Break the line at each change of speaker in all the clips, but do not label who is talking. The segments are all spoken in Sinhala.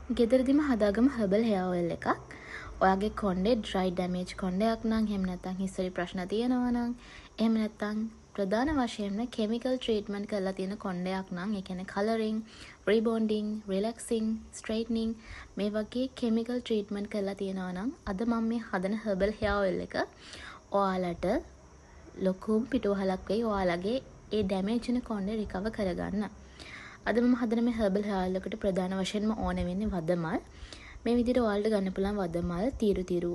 ගෙදරදිම හදාගම හර්බල් හෙයා ඔයිල් එකක්. ඔයාගේ කොණ්ඩේ ඩ්‍රයි ඩැමේජ් කොණ්ඩයක් නම් එහෙම නැත්නම් හිස්වලි ප්‍රශ්න තියෙනවා නම් එහෙම නැත්නම් ප්‍රධාන වශයෙන්ම කෙමිකල් ට්‍රීට්මන්ට් කරලා තියෙන කොණ්ඩයක් නම් ඒ කියන්නේ කලරින්, රීබොන්ඩින්, රිලැක්සින්, ස්ට්‍රේට්නින් මේ වගේ කෙමිකල් ට්‍රීට්මන්ට් කරලා තියෙනවා නම් අද මම මේ හදන හර්බල් හෙයා ඔයිල් එක ඔයාලට ලොකුම පිටුවහලක් වෙයි ඔයාලගේ ඒ ඩැමේජ් වෙන කොණ්ඩේ රිකවර් කරගන්න. අද මම හදන මේ හර්බල් හෙයා ඔයිල් එකට ප්‍රධාන වශයෙන්ම ඕන වෙන්නේ වදමල්. මේ විදිහට ඔයාලට ගන්න පුළුවන් වදමල් තීරු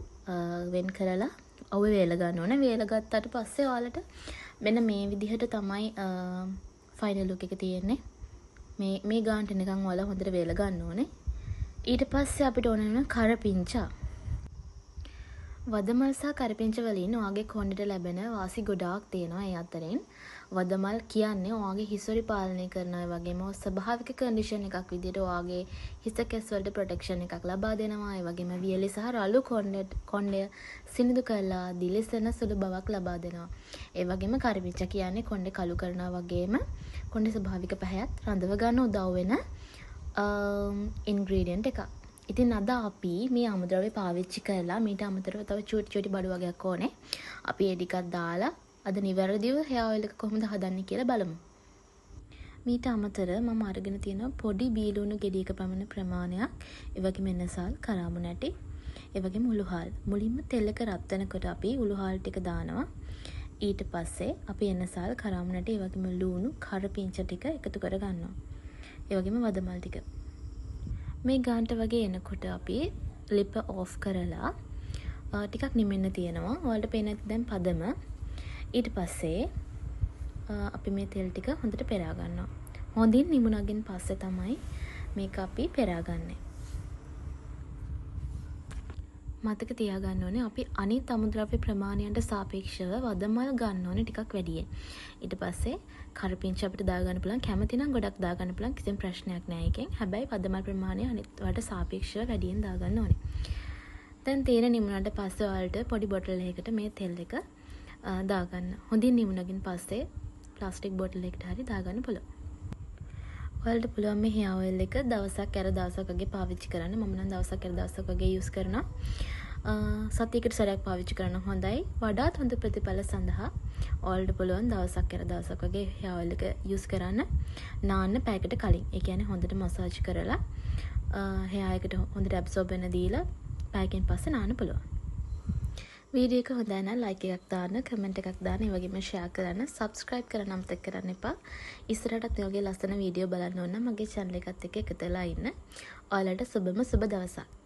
වෙන් කරලා අවුව වේල ගන්න ඕනේ. වේල ගත්තාට පස්සේ ඔයාලට මෙන්න මේ විදිහට තමයි ෆයිනල් ලුක් එක තියෙන්නේ. මේ ගානට නිකන් ඔයාලා හොඳට වේල ගන්න ඕනේ. ඊට පස්සේ අපිට ඕන වෙන කරපිංචා. වදමල් සහ කරපිංචා වලින් ඔයාගේ කොණ්ඩේට ලැබෙන වාසි ගොඩාක් තියෙනවා. ඒ අතරින් වදමල් කියන්නේ ඔයාගේ හිස්වලි පාලනය කරන අය වගේම ස්වභාවික කන්ඩිෂන් එකක් විදිහට ඔයාගේ හිස කෙස් වලට ප්‍රොටෙක්ෂන් එකක් ලබා දෙනවා. ඒ වගේම වියලි සහ රළු කොණ්ඩය සිනිඳු කරලා දිලිසෙන සුළු බවක් ලබා දෙනවා. ඒ වගේම කරපිංචා කියන්නේ කොණ්ඩේ කළු කරනවා වගේම කොණ්ඩේ ස්වභාවික පැහැයත් රඳව ගන්න උදව් වෙන ඉන්ග්‍රීඩියන්ට් එකක්. ඉතින් අද අපි මේ අමුද්‍රව්‍ය පාවිච්චි කරලා මීට අමතරව තව චූටි බඩු වගේක් ඕනේ. අපි ඒ ටිකක් දාලා අද නිවැරදිව හෙයා ඔයිල් එක කොහොමද හදන්නේ කියලා බලමු. මීට අමතරව මම අරගෙන තියෙනවා පොඩි බීලුණු ගෙඩියක පමණ ප්‍රමාණයක්. ඒ වගේම එනසල්, කරාමු නැටි, ඒ වගේම උළුහාල්. මුලින්ම තෙල් එක රත් වෙනකොට අපි උළුහාල් ටික දානවා. ඊට පස්සේ අපි එනසල්, කරාමු නැටි, ඒ වගේම ලුණු, කරපිංචා ටික එකතු කර ගන්නවා. ඒ වගේම වදමල් ටික. මේ ගානට වගේ එනකොට අපි ලිප ඔෆ් කරලා ටිකක් නිමෙන්න තියෙනවා. ඔයාලට පේන දැන් පදම. ඊට පස්සේ අපි මේ තෙල් ටික හොඳට පෙරා ගන්නවා. හොඳින් නිමුණගෙන් පස්සේ තමයි මේක අපි පෙරාගන්නේ. මතක තියාගන්න ඕනේ අපි අනිත් අමුද්‍රව්‍ය ප්‍රමාණයන්ට සාපේක්ෂව වදමල් ගන්න ඕනේ ටිකක් වැඩියෙන්. ඊට පස්සේ කරපිංචා අපිට දාගන්න පුළුවන්. කැමති නම් ගොඩක් දාගන්න පුළුවන්. කිසිම ප්‍රශ්නයක් නැහැ එකෙන්. හැබැයි වදමල් ප්‍රමාණය අනිත් වලට සාපේක්ෂව වැඩියෙන් දාගන්න ඕනේ. දැන් තේන නිමුණාට පස්සේ ඔයාලට පොඩි බොටල් එකකට මේ තෙල් එක දාගන්න. හොඳින් නිමුණකින් පස්සේ ප්ලාස්ටික් බොටල් එකකට හරි දාගන්න පුළුවන්. ඔයාලට පුළුවන් මේ හෙයා ඔයිල් එක දවසක් ඇර දවසක් වගේ පාවිච්චි කරන්න. මම නම් දවසක් ඇර දවසක් වගේ යූස් කරනවා. සතියකට සැරයක් පාවිච්චි කරන හොඳයි. වඩාත් හොඳ ප්‍රතිඵල සඳහා ඔයාලට පුළුවන් දවසක් ඇර දවසක් වගේ හෙයා ඔයිල් එක යූස් කරන්න. නාන්න පැයකට කලින්. ඒ කියන්නේ හොඳට මසාජ් කරලා හෙයා එකට හොඳට ඇබ්සෝබ් වෙන්න දීලා පැයකින් පස්සේ නාන්න පුළුවන්. වීඩියෝ එක හොඳයි නම් ලයික් එකක් දාන්න, කමෙන්ට් එකක් දාන්න, ඒ වගේම ෂෙයා කරන්න, සබ්ස්ක්‍රයිබ් කරන්න අමතක කරන්න එපා. ඉස්සරහටත් මේ වගේ ලස්සන වීඩියෝ බලන්න ඕන නම් මගේ channel එකත් එක්ක එකතු වෙලා ඉන්න. ඔයාලට සුබම සුබ දවසක්.